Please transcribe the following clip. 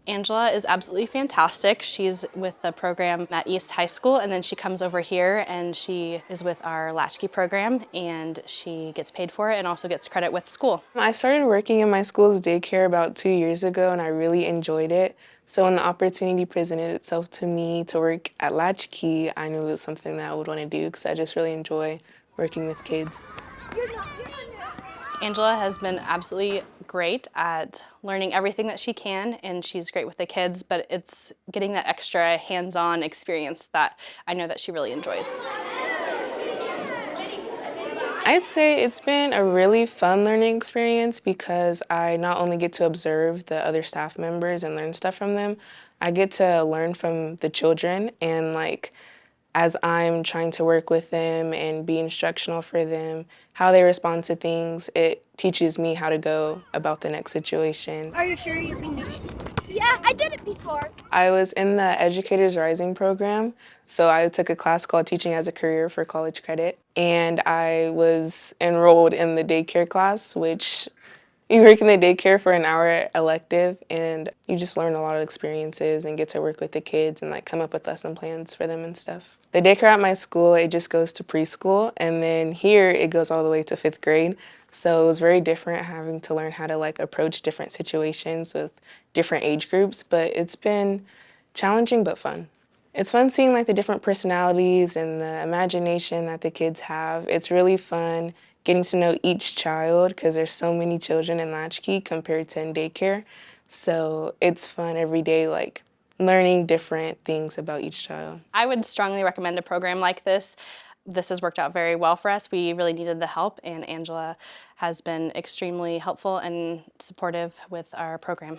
Angela is absolutely fantastic. She's with the program at East High School, and then she comes over here and she is with our Latchkey program, and she gets paid for it and also gets credit with school. I started working in my school's daycare about 2 years ago, and I really enjoyed it. So when the opportunity presented itself to me to work at Latchkey, I knew it was something that I would want to do because I just really enjoy working with kids. Angela has been absolutely great at learning everything that she can, and she's great with the kids, but it's getting that extra hands-on experience that I know that she really enjoys. I'd say it's been a really fun learning experience because I not only get to observe the other staff members and learn stuff from them, I get to learn from the children and as I'm trying to work with them and be instructional for them, how they respond to things, it teaches me how to go about the next situation. Are you sure you can do it? Yeah, I did it before. I was in the Educators Rising program, so I took a class called Teaching as a Career for college credit, and I was enrolled in the daycare class, which you work in the daycare for an hour elective, and you just learn a lot of experiences and get to work with the kids and come up with lesson plans for them and stuff. The daycare at my school, it just goes to preschool, and then here it goes all the way to 5th grade. So it was very different having to learn how to approach different situations with different age groups, but it's been challenging but fun. It's fun seeing the different personalities and the imagination that the kids have. It's really fun getting to know each child because there's so many children in Latchkey compared to in daycare. So it's fun every day learning different things about each child. I would strongly recommend a program like this. This has worked out very well for us. We really needed the help, and Angela has been extremely helpful and supportive with our program.